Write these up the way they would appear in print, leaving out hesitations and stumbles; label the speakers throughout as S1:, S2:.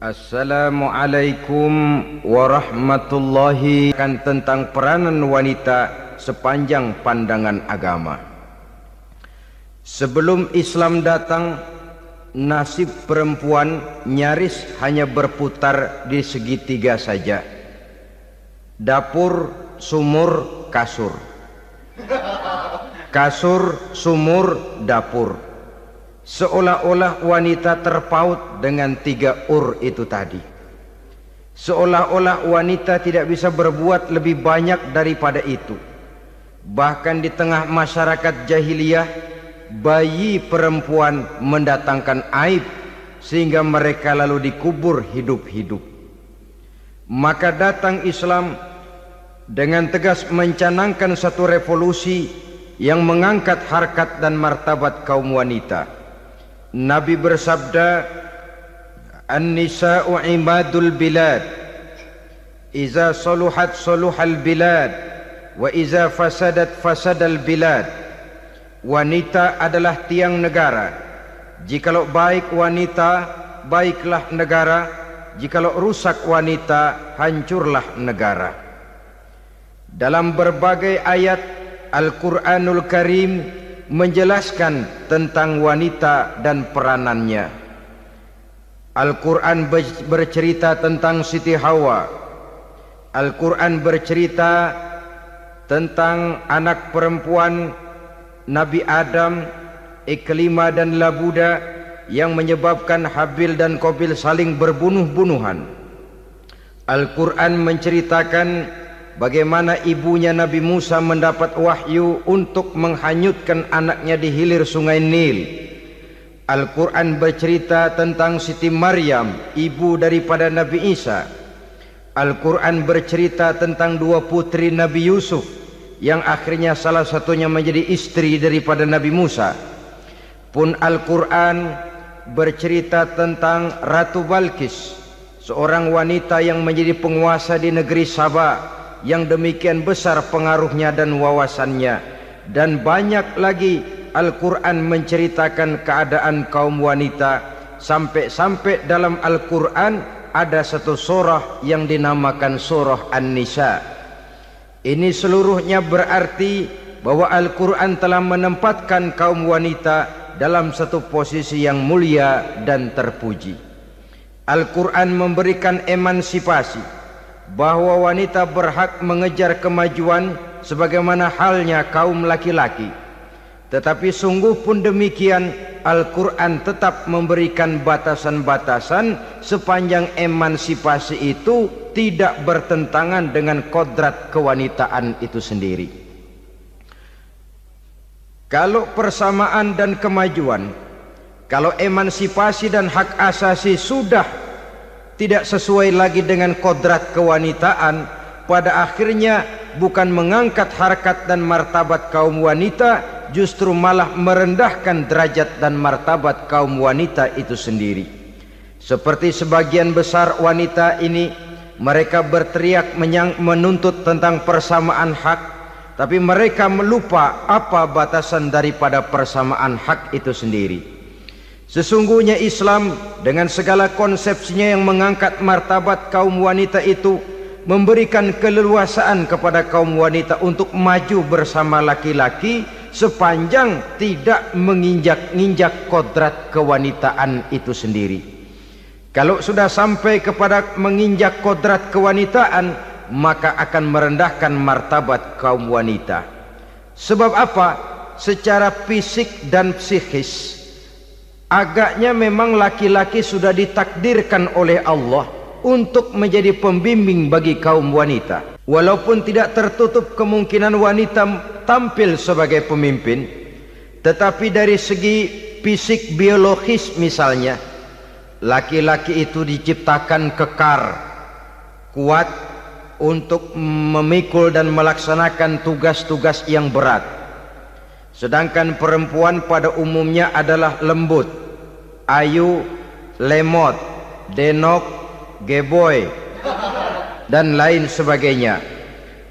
S1: Assalamualaikum warahmatullahi wabarakatuh. Tentang peranan wanita sepanjang pandangan agama. Sebelum Islam datang, nasib perempuan nyaris hanya berputar di segitiga saja. Dapur, sumur, kasur. Kasur, sumur, dapur. Seolah-olah wanita terpaut dengan 3 itu tadi. Seolah-olah wanita tidak bisa berbuat lebih banyak daripada itu. Bahkan di tengah masyarakat jahiliyah, bayi perempuan mendatangkan aib sehingga mereka lalu dikubur hidup-hidup. Maka datang Islam dengan tegas mencanangkan satu revolusi yang mengangkat harkat dan martabat kaum wanita. Nabi bersabda, "An-nisa'u imadul bilad, iza saluhat saluhal bilad, wa iza fasadat fasadal bilad." Wanita adalah tiang negara. Jikalau baik wanita, baiklah negara. Jikalau rusak wanita, hancurlah negara. Dalam berbagai ayat Al-Quranul Karim menjelaskan tentang wanita dan peranannya. Al-Quran bercerita tentang Siti Hawa. Al-Quran bercerita tentang anak perempuan Nabi Adam, Iklimah dan Labuda, yang menyebabkan Habil dan Qabil saling berbunuh-bunuhan. Al-Quran menceritakan bagaimana ibunya Nabi Musa mendapat wahyu untuk menghanyutkan anaknya di hilir sungai Nil. Al-Quran bercerita tentang Siti Maryam, ibu daripada Nabi Isa. Al-Quran bercerita tentang 2 putri Nabi Yusuf, yang akhirnya salah satunya menjadi istri daripada Nabi Musa. Pun Al-Quran bercerita tentang Ratu Balkis, seorang wanita yang menjadi penguasa di negeri Sabah, yang demikian besar pengaruhnya dan wawasannya. Dan banyak lagi Al-Quran menceritakan keadaan kaum wanita, sampai-sampai dalam Al-Quran ada satu surah yang dinamakan surah An-Nisa. Ini seluruhnya berarti bahwa Al-Quran telah menempatkan kaum wanita dalam satu posisi yang mulia dan terpuji. Al-Quran memberikan emansipasi, bahwa wanita berhak mengejar kemajuan sebagaimana halnya kaum laki-laki. Tetapi sungguh pun demikian, Al-Quran tetap memberikan batasan-batasan sepanjang emansipasi itu tidak bertentangan dengan kodrat kewanitaan itu sendiri. Kalau persamaan dan kemajuan, kalau emansipasi dan hak asasi sudah tidak sesuai lagi dengan kodrat kewanitaan, pada akhirnya bukan mengangkat harkat dan martabat kaum wanita, justru malah merendahkan derajat dan martabat kaum wanita itu sendiri. Seperti sebagian besar wanita ini, mereka berteriak menuntut tentang persamaan hak, tapi mereka melupa apa batasan daripada persamaan hak itu sendiri. Sesungguhnya Islam dengan segala konsepsinya yang mengangkat martabat kaum wanita itu, memberikan keleluasaan kepada kaum wanita untuk maju bersama laki-laki sepanjang tidak menginjak-injak kodrat kewanitaan itu sendiri. Kalau sudah sampai kepada menginjak kodrat kewanitaan, maka akan merendahkan martabat kaum wanita. Sebab apa? Secara fisik dan psikis, agaknya memang laki-laki sudah ditakdirkan oleh Allah untuk menjadi pembimbing bagi kaum wanita. Walaupun tidak tertutup kemungkinan wanita tampil sebagai pemimpin, tetapi dari segi fisik biologis misalnya, laki-laki itu diciptakan kekar, kuat untuk memikul dan melaksanakan tugas-tugas yang berat. Sedangkan perempuan pada umumnya adalah lembut, ayu, lemot, denok, geboy, dan lain sebagainya.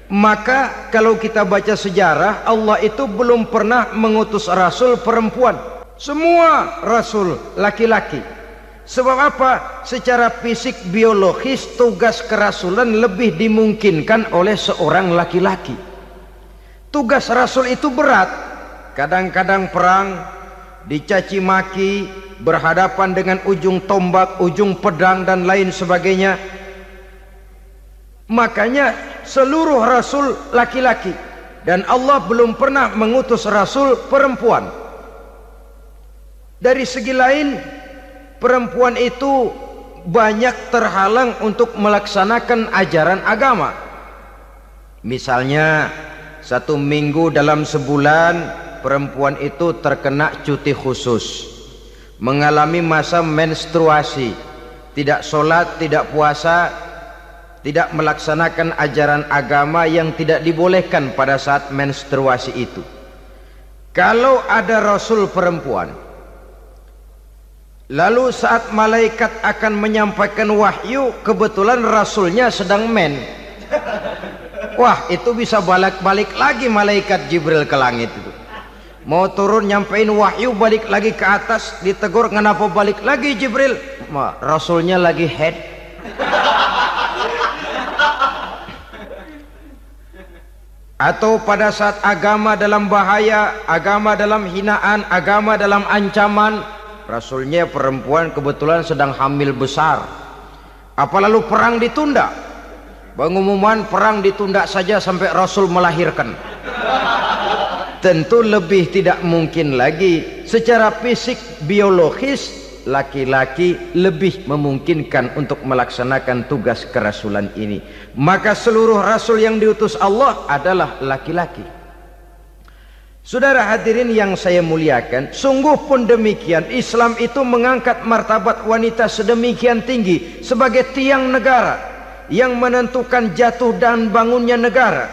S1: Maka kalau kita baca sejarah, Allah itu belum pernah mengutus rasul perempuan. Semua rasul laki-laki. Sebab apa? Secara fisik biologis tugas kerasulan lebih dimungkinkan oleh seorang laki-laki. Tugas rasul itu berat. Kadang-kadang perang, dicaci maki, berhadapan dengan ujung tombak, ujung pedang dan lain sebagainya. Makanya seluruh rasul laki-laki, dan Allah belum pernah mengutus rasul perempuan. Dari segi lain, perempuan itu banyak terhalang untuk melaksanakan ajaran agama. Misalnya 1 minggu dalam sebulan perempuan itu terkena cuti khusus, mengalami masa menstruasi, tidak sholat, tidak puasa, tidak melaksanakan ajaran agama yang tidak dibolehkan pada saat menstruasi itu. Kalau ada rasul perempuan, lalu saat malaikat akan menyampaikan wahyu, kebetulan rasulnya sedang wah, itu bisa balik lagi malaikat Jibril ke langit itu. Mau turun nyampein wahyu, balik lagi ke atas, ditegur, kenapa balik lagi Jibril? Rasulnya lagi head. Atau pada saat agama dalam bahaya, agama dalam hinaan, agama dalam ancaman, rasulnya perempuan kebetulan sedang hamil besar. Apa lalu perang ditunda? Pengumuman perang ditunda saja sampai rasul melahirkan. Tentu lebih tidak mungkin lagi. Secara fisik biologis laki-laki lebih memungkinkan untuk melaksanakan tugas kerasulan ini. Maka seluruh rasul yang diutus Allah adalah laki-laki. Saudara hadirin yang saya muliakan, sungguh pun demikian, Islam itu mengangkat martabat wanita sedemikian tinggi sebagai tiang negara yang menentukan jatuh dan bangunnya negara,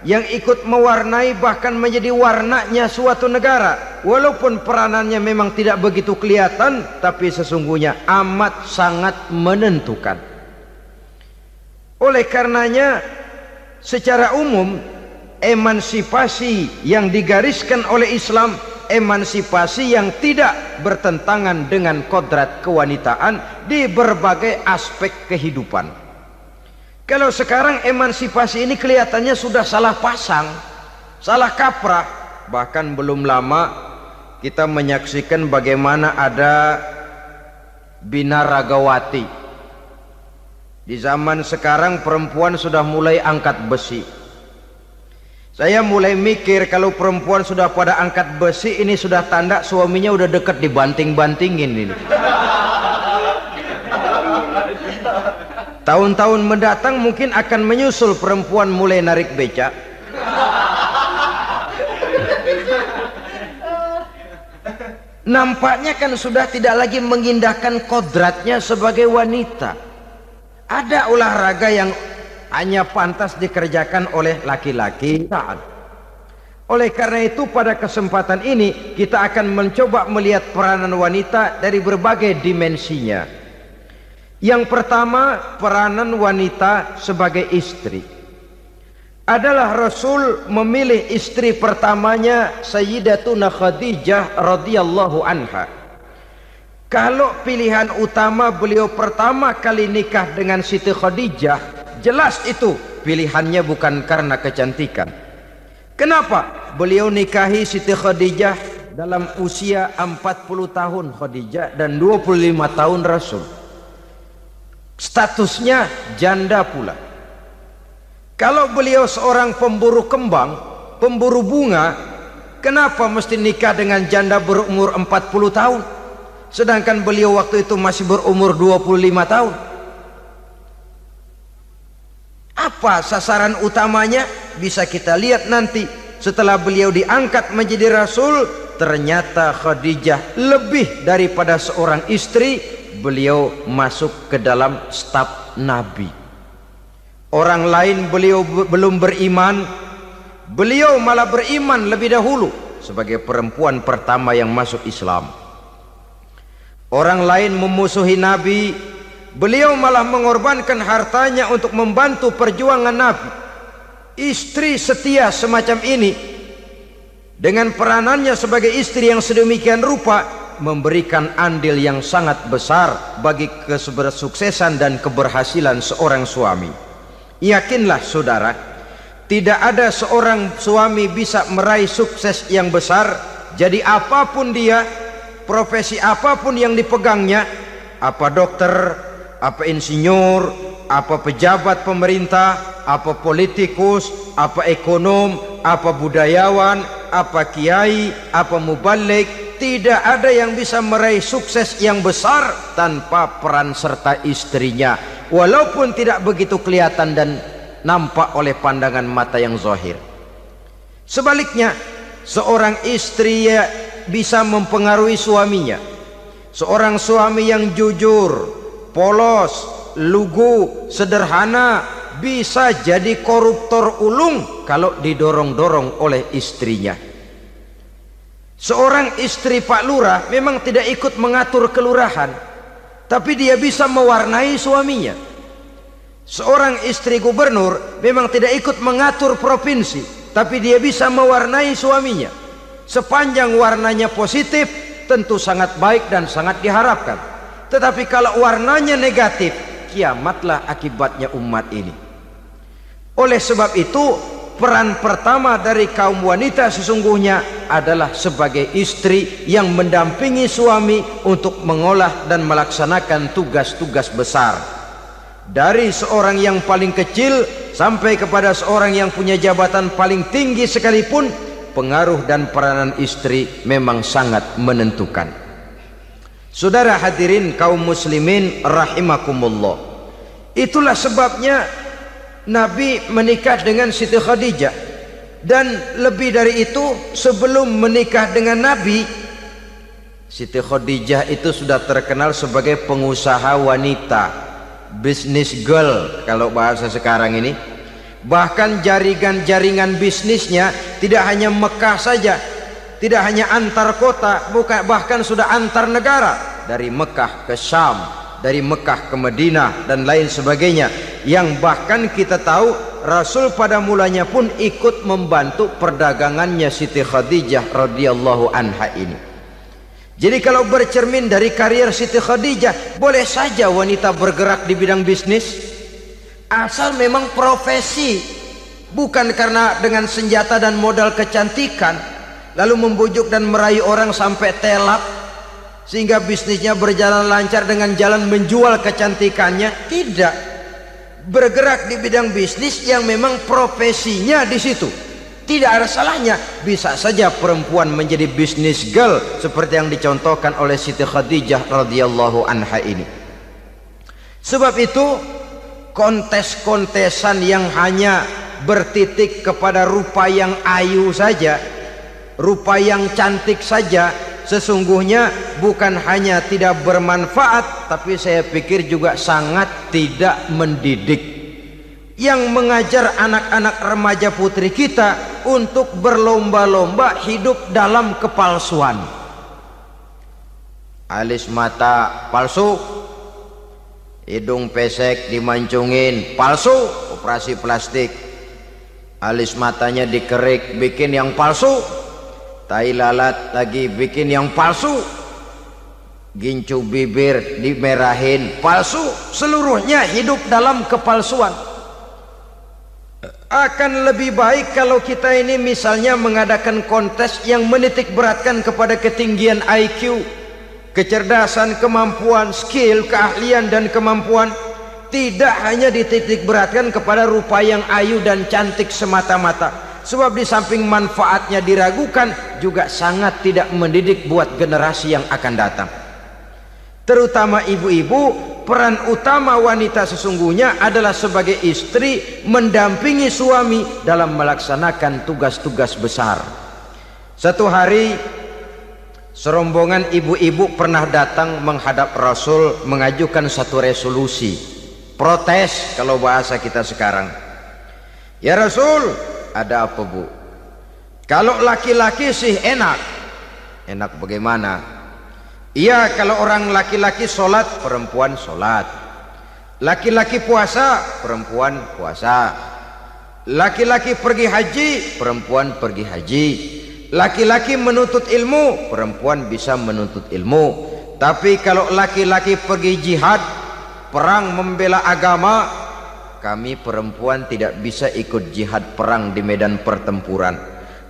S1: yang ikut mewarnai bahkan menjadi warnanya suatu negara. Walaupun peranannya memang tidak begitu kelihatan, tapi sesungguhnya amat sangat menentukan. Oleh karenanya secara umum emansipasi yang digariskan oleh Islam, emansipasi yang tidak bertentangan dengan kodrat kewanitaan di berbagai aspek kehidupan. Kalau sekarang emansipasi ini kelihatannya sudah salah pasang, salah kaprah. Bahkan belum lama kita menyaksikan bagaimana ada binaragawati. Di zaman sekarang perempuan sudah mulai angkat besi. Saya mulai mikir kalau perempuan sudah pada angkat besi, ini sudah tanda suaminya udah dekat dibanting-bantingin ini. Tahun-tahun mendatang mungkin akan menyusul perempuan mulai narik beca. Nampaknya kan sudah tidak lagi mengindahkan kodratnya sebagai wanita. Ada olahraga yang hanya pantas dikerjakan oleh laki-laki. Oleh karena itu pada kesempatan ini kita akan mencoba melihat peranan wanita dari berbagai dimensinya. Yang pertama, peranan wanita sebagai istri. Adalah Rasul memilih istri pertamanya Sayyidatuna Khadijah radhiyallahu anha. Kalau pilihan utama beliau pertama kali nikah dengan Siti Khadijah, jelas itu pilihannya bukan karena kecantikan. Kenapa? Beliau nikahi Siti Khadijah dalam usia 40 tahun Khadijah dan 25 tahun Rasul. Statusnya janda pula. Kalau beliau seorang pemburu kembang, pemburu bunga, kenapa mesti nikah dengan janda berumur 40 tahun? Sedangkan beliau waktu itu masih berumur 25 tahun. Apa sasaran utamanya? Bisa kita lihat nanti. Setelah beliau diangkat menjadi Rasul, ternyata Khadijah lebih daripada seorang istri, beliau masuk ke dalam staf Nabi. Orang lain beliau belum beriman, beliau malah beriman lebih dahulu sebagai perempuan pertama yang masuk Islam. Orang lain memusuhi Nabi, beliau malah mengorbankan hartanya untuk membantu perjuangan Nabi. Istri setia semacam ini dengan peranannya sebagai istri yang sedemikian rupa, memberikan andil yang sangat besar bagi kesuksesan dan keberhasilan seorang suami. Yakinlah saudara, tidak ada seorang suami bisa meraih sukses yang besar, jadi apapun dia, profesi apapun yang dipegangnya, apa dokter, apa insinyur, apa pejabat pemerintah, apa politikus, apa ekonom, apa budayawan, apa kiai, apa mubalik, tidak ada yang bisa meraih sukses yang besar tanpa peran serta istrinya, walaupun tidak begitu kelihatan dan nampak oleh pandangan mata yang zahir. Sebaliknya, seorang istri bisa mempengaruhi suaminya. Seorang suami yang jujur, polos, lugu, sederhana bisa jadi koruptor ulung kalau didorong-dorong oleh istrinya. Seorang istri Pak Lurah memang tidak ikut mengatur kelurahan, tapi dia bisa mewarnai suaminya. Seorang istri gubernur memang tidak ikut mengatur provinsi, tapi dia bisa mewarnai suaminya. Sepanjang warnanya positif, tentu sangat baik dan sangat diharapkan. Tetapi kalau warnanya negatif, kiamatlah akibatnya umat ini. Oleh sebab itu, peran pertama dari kaum wanita sesungguhnya adalah sebagai istri yang mendampingi suami untuk mengolah dan melaksanakan tugas-tugas besar. Dari seorang yang paling kecil sampai kepada seorang yang punya jabatan paling tinggi sekalipun, pengaruh dan peranan istri memang sangat menentukan. Saudara hadirin kaum muslimin rahimakumullah, itulah sebabnya Nabi menikah dengan Siti Khadijah, dan lebih dari itu, sebelum menikah dengan Nabi, Siti Khadijah itu sudah terkenal sebagai pengusaha wanita, business girl kalau bahasa sekarang ini. Bahkan jaringan-jaringan bisnisnya tidak hanya Mekah saja, tidak hanya antar kota, bahkan sudah antar negara, dari Mekah ke Syam, dari Mekah ke Madinah dan lain sebagainya, yang bahkan kita tahu Rasul pada mulanya pun ikut membantu perdagangannya Siti Khadijah radhiyallahu anha ini. Jadi kalau bercermin dari karier Siti Khadijah, boleh saja wanita bergerak di bidang bisnis, asal memang profesi, bukan karena dengan senjata dan modal kecantikan lalu membujuk dan merayu orang sampai telap sehingga bisnisnya berjalan lancar dengan jalan menjual kecantikannya. Tidak, bergerak di bidang bisnis yang memang profesinya di situ. Tidak ada salahnya, bisa saja perempuan menjadi business girl seperti yang dicontohkan oleh Siti Khadijah radhiyallahu anha ini. Sebab itu, kontes-kontesan yang hanya bertitik kepada rupa yang ayu saja, rupa yang cantik saja, sesungguhnya bukan hanya tidak bermanfaat, tapi saya pikir juga sangat tidak mendidik. Yang mengajar anak-anak remaja putri kita untuk berlomba-lomba hidup dalam kepalsuan. Alis mata palsu, hidung pesek dimancungin palsu, operasi plastik. Alis matanya dikerik bikin yang palsu, tai lalat lagi bikin yang palsu, gincu bibir dimerahin palsu. Seluruhnya hidup dalam kepalsuan. Akan lebih baik kalau kita ini misalnya mengadakan kontes yang menitik beratkan kepada ketinggian IQ, kecerdasan, kemampuan, skill, keahlian dan kemampuan. Tidak hanya dititik beratkan kepada rupa yang ayu dan cantik semata-mata, sebab di samping manfaatnya diragukan, juga sangat tidak mendidik buat generasi yang akan datang. Terutama ibu-ibu, peran utama wanita sesungguhnya adalah sebagai istri mendampingi suami dalam melaksanakan tugas-tugas besar. Satu hari serombongan ibu-ibu pernah datang menghadap Rasul mengajukan satu resolusi, protes kalau bahasa kita sekarang. Ya Rasul, ada apa bu? Kalau laki-laki sih enak. Enak bagaimana? Iya, kalau orang laki-laki sholat, perempuan sholat. Laki-laki puasa, perempuan puasa. Laki-laki pergi haji, perempuan pergi haji. laki-laki menuntut ilmu, perempuan bisa menuntut ilmu. Tapi kalau laki-laki pergi jihad, perang membela agama, kami perempuan tidak bisa ikut jihad perang di medan pertempuran.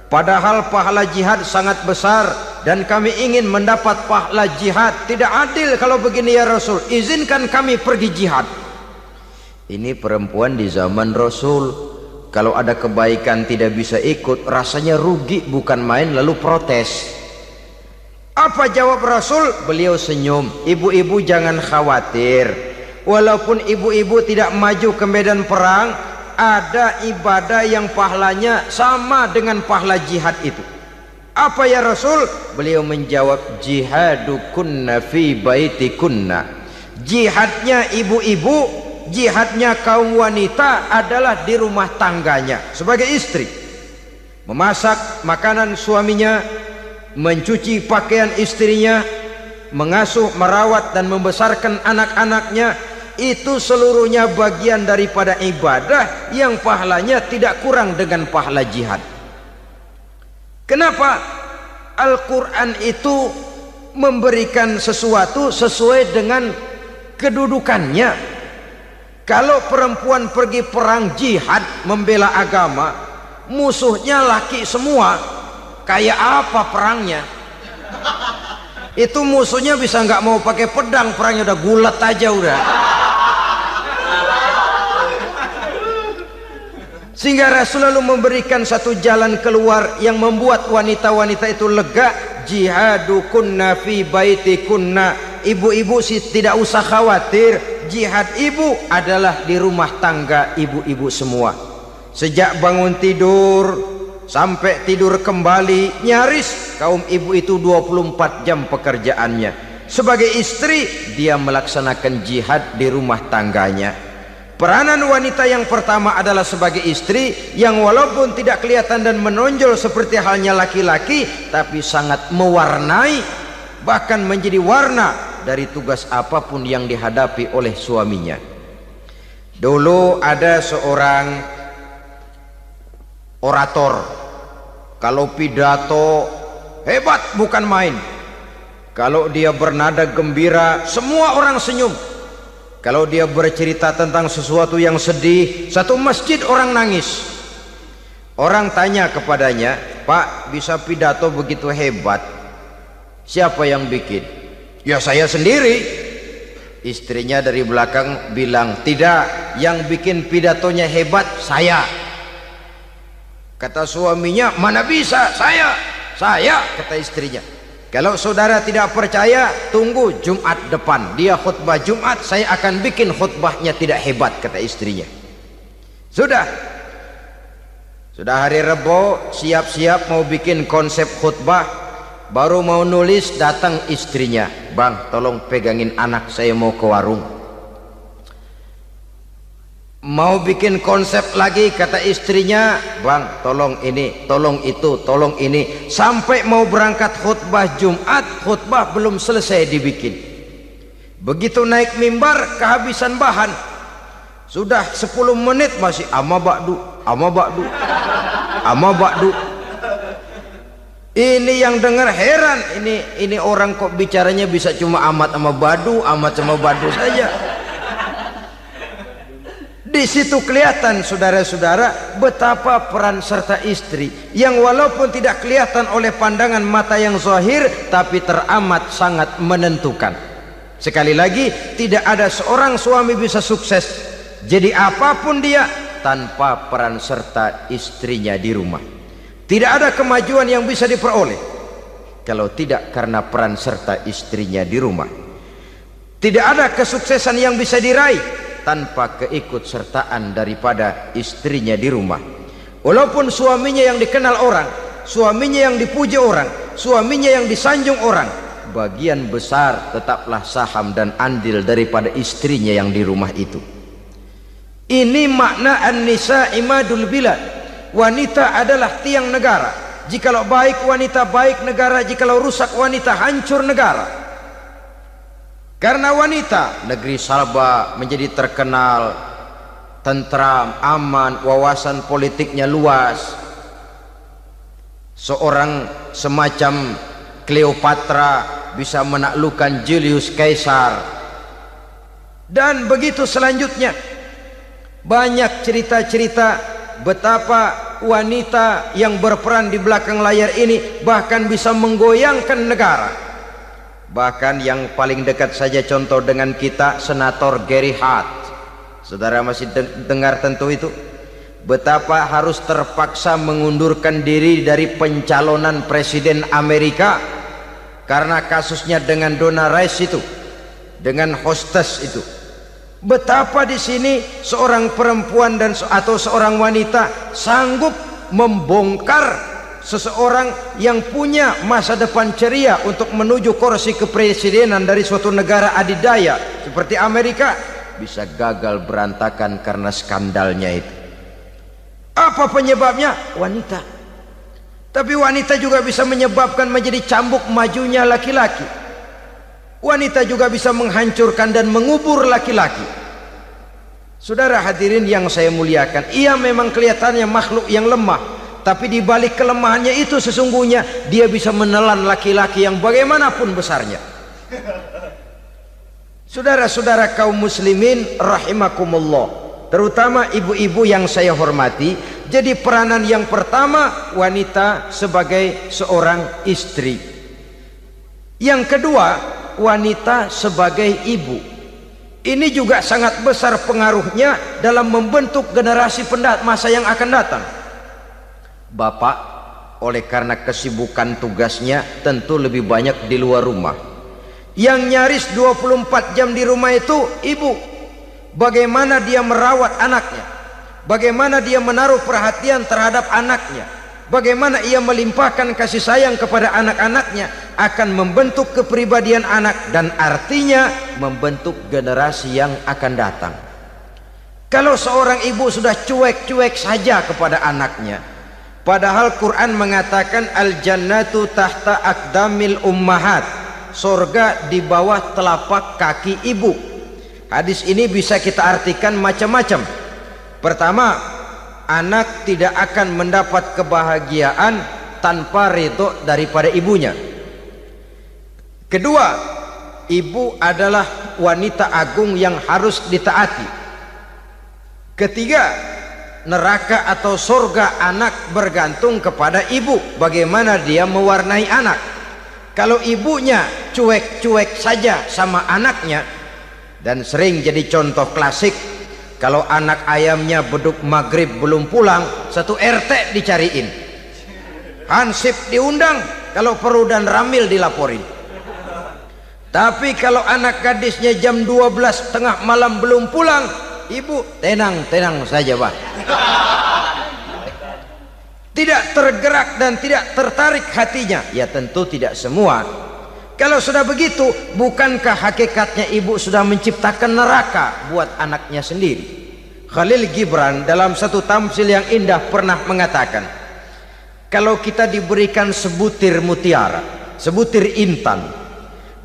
S1: Padahal pahala jihad sangat besar dan kami ingin mendapat pahala jihad. Tidak adil kalau begini ya Rasul, izinkan kami pergi jihad. Ini perempuan di zaman Rasul, kalau ada kebaikan tidak bisa ikut, rasanya rugi bukan main, lalu protes. Apa jawab Rasul? Beliau senyum. Ibu-ibu jangan khawatir, walaupun ibu-ibu tidak maju ke medan perang, ada ibadah yang pahalanya sama dengan pahala jihad itu. Apa ya Rasul? Beliau menjawab, jihadukunna fi baitikunna. Jihadnya ibu-ibu, jihadnya kaum wanita adalah di rumah tangganya sebagai istri. Memasak makanan suaminya, mencuci pakaian istrinya, mengasuh, merawat dan membesarkan anak-anaknya, itu seluruhnya bagian daripada ibadah yang pahalanya tidak kurang dengan pahala jihad. Kenapa? Al-Quran itu memberikan sesuatu sesuai dengan kedudukannya. Kalau perempuan pergi perang jihad membela agama, musuhnya laki semua, kayak apa perangnya? Itu musuhnya bisa nggak mau pakai pedang, perangnya udah gulat aja udah. Sehingga Rasul lalu memberikan satu jalan keluar yang membuat wanita-wanita itu lega. Jihadukunna fi baitikunna. Ibu-ibu sih tidak usah khawatir, jihad ibu adalah di rumah tangga ibu-ibu semua. Sejak bangun tidur sampai tidur kembali, nyaris kaum ibu itu 24 jam pekerjaannya. Sebagai istri, dia melaksanakan jihad di rumah tangganya. Peranan wanita yang pertama adalah sebagai istri, yang walaupun tidak kelihatan dan menonjol seperti halnya laki-laki, tapi sangat mewarnai, bahkan menjadi warna dari tugas apapun yang dihadapi oleh suaminya. Dulu ada seorang orator, kalau pidato hebat bukan main. Kalau dia bernada gembira, semua orang senyum. Kalau dia bercerita tentang sesuatu yang sedih, satu masjid orang nangis. Orang tanya kepadanya, "Pak, bisa pidato begitu hebat, siapa yang bikin?" "Ya saya sendiri." Istrinya dari belakang bilang, "Tidak, yang bikin pidatonya hebat saya." Kata suaminya, "Mana bisa, saya." "Saya," kata istrinya. "Kalau saudara tidak percaya, tunggu Jumat depan, dia khutbah Jumat, saya akan bikin khutbahnya tidak hebat," kata istrinya. Sudah hari Rebo, siap-siap mau bikin konsep khutbah, baru mau nulis, datang istrinya, "Bang, tolong pegangin anak, saya mau ke warung." Mau bikin konsep lagi, kata istrinya, "Bang, tolong ini, tolong itu, tolong ini." Sampai mau berangkat khutbah Jumat, khutbah belum selesai dibikin. Begitu naik mimbar, kehabisan bahan. Sudah 10 menit masih ama ba'du, ama ba'du, ama ba'du. Ini yang dengar heran, ini orang kok bicaranya bisa cuma amat sama badu, amat sama badu saja. Di situ kelihatan saudara-saudara betapa peran serta istri yang walaupun tidak kelihatan oleh pandangan mata yang zahir, tapi teramat sangat menentukan. Sekali lagi, tidak ada seorang suami bisa sukses jadi apapun dia tanpa peran serta istrinya di rumah. Tidak ada kemajuan yang bisa diperoleh kalau tidak karena peran serta istrinya di rumah. Tidak ada kesuksesan yang bisa diraih tanpa keikutsertaan daripada istrinya di rumah. Walaupun suaminya yang dikenal orang, suaminya yang dipuji orang, suaminya yang disanjung orang, bagian besar tetaplah saham dan andil daripada istrinya yang di rumah itu. Ini makna an-nisa imadul bilad. Wanita adalah tiang negara. Jikalau baik wanita, baik negara. Jikalau rusak wanita, hancur negara. Karena wanita, negeri Salba menjadi terkenal, tentram, aman, wawasan politiknya luas. Seorang semacam Cleopatra bisa menaklukkan Julius Caesar, dan begitu selanjutnya. Banyak cerita-cerita betapa wanita yang berperan di belakang layar ini bahkan bisa menggoyangkan negara. Bahkan yang paling dekat saja contoh dengan kita, Senator Gary Hart. Saudara masih dengar tentu itu, betapa harus terpaksa mengundurkan diri dari pencalonan presiden Amerika karena kasusnya dengan Donna Rice itu, dengan hostess itu. Betapa di sini seorang perempuan atau seorang wanita sanggup membongkar seseorang yang punya masa depan ceria untuk menuju kursi kepresidenan dari suatu negara adidaya seperti Amerika, bisa gagal berantakan karena skandalnya itu. Apa penyebabnya? Wanita. Tapi wanita juga bisa menyebabkan menjadi cambuk majunya laki-laki. Wanita juga bisa menghancurkan dan mengubur laki-laki. Saudara hadirin yang saya muliakan, ia memang kelihatannya makhluk yang lemah, tapi di balik kelemahannya itu sesungguhnya dia bisa menelan laki-laki yang bagaimanapun besarnya. Saudara-saudara kaum muslimin rahimakumullah, terutama ibu-ibu yang saya hormati, jadi peranan yang pertama wanita sebagai seorang istri. Yang kedua, wanita sebagai ibu. Ini juga sangat besar pengaruhnya dalam membentuk generasi masa yang akan datang. Bapak oleh karena kesibukan tugasnya tentu lebih banyak di luar rumah. Yang nyaris 24 jam di rumah itu ibu. Bagaimana dia merawat anaknya, bagaimana dia menaruh perhatian terhadap anaknya, bagaimana ia melimpahkan kasih sayang kepada anak-anaknya, akan membentuk kepribadian anak dan artinya membentuk generasi yang akan datang. Kalau seorang ibu sudah cuek-cuek saja kepada anaknya, padahal Quran mengatakan al-jannatu tahta aqdamil ummahat, surga di bawah telapak kaki ibu. Hadis ini bisa kita artikan macam-macam. Pertama, anak tidak akan mendapat kebahagiaan tanpa ridho daripada ibunya. Kedua, ibu adalah wanita agung yang harus ditaati. Ketiga, neraka atau surga anak bergantung kepada ibu, bagaimana dia mewarnai anak. Kalau ibunya cuek-cuek saja sama anaknya, dan sering jadi contoh klasik, kalau anak ayamnya beduk maghrib belum pulang, satu RT dicariin, hansip diundang, kalau perlu dan ramil dilaporin. Tapi kalau anak gadisnya jam 12 tengah malam belum pulang, ibu tenang-tenang saja Pak, tidak tergerak dan tidak tertarik hatinya. Ya tentu tidak semua. Kalau sudah begitu, bukankah hakikatnya ibu sudah menciptakan neraka buat anaknya sendiri? Khalil Gibran dalam satu tamsil yang indah pernah mengatakan, kalau kita diberikan sebutir mutiara, sebutir intan,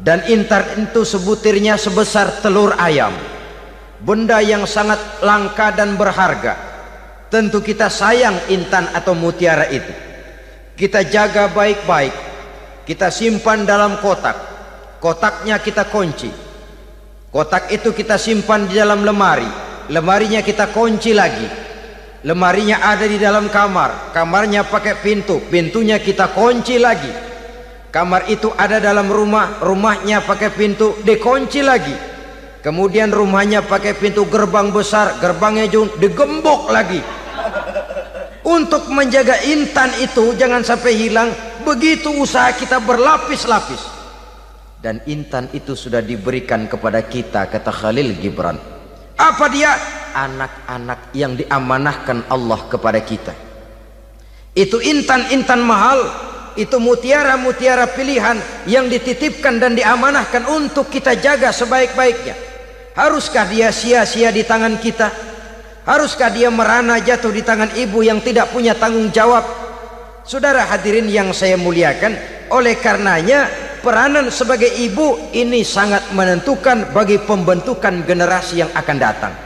S1: dan intan itu sebutirnya sebesar telur ayam, benda yang sangat langka dan berharga, tentu kita sayang intan atau mutiara itu. Kita jaga baik-baik, kita simpan dalam kotak, kotaknya kita kunci, kotak itu kita simpan di dalam lemari, lemarinya kita kunci lagi, lemarinya ada di dalam kamar, kamarnya pakai pintu, pintunya kita kunci lagi, kamar itu ada dalam rumah, rumahnya pakai pintu, dikunci lagi, kemudian rumahnya pakai pintu gerbang besar, gerbangnya juga digembok lagi. Untuk menjaga intan itu jangan sampai hilang, begitu usaha kita berlapis-lapis. Dan intan itu sudah diberikan kepada kita, kata Khalil Gibran. Apa dia? Anak-anak yang diamanahkan Allah kepada kita. Itu intan-intan mahal, itu mutiara-mutiara pilihan yang dititipkan dan diamanahkan untuk kita jaga sebaik-baiknya. Haruskah dia sia-sia di tangan kita? Haruskah dia merana jatuh di tangan ibu yang tidak punya tanggung jawab? Saudara hadirin yang saya muliakan, oleh karenanya peranan sebagai ibu ini sangat menentukan bagi pembentukan generasi yang akan datang.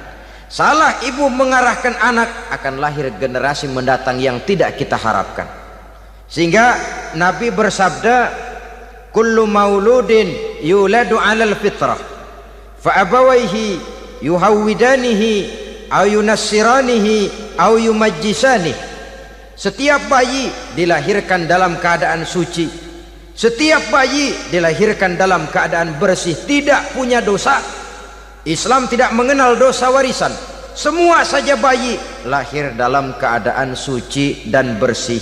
S1: Salah ibu mengarahkan anak, akan lahir generasi mendatang yang tidak kita harapkan. Sehingga Nabi bersabda, kullu mauludin yuladu 'alal fitrah fa abawaihi yuhawwidanihi aw yunassiranihi aw yumajjisanihi. Setiap bayi dilahirkan dalam keadaan suci, setiap bayi dilahirkan dalam keadaan bersih, tidak punya dosa. Islam tidak mengenal dosa warisan. Semua saja bayi lahir dalam keadaan suci dan bersih.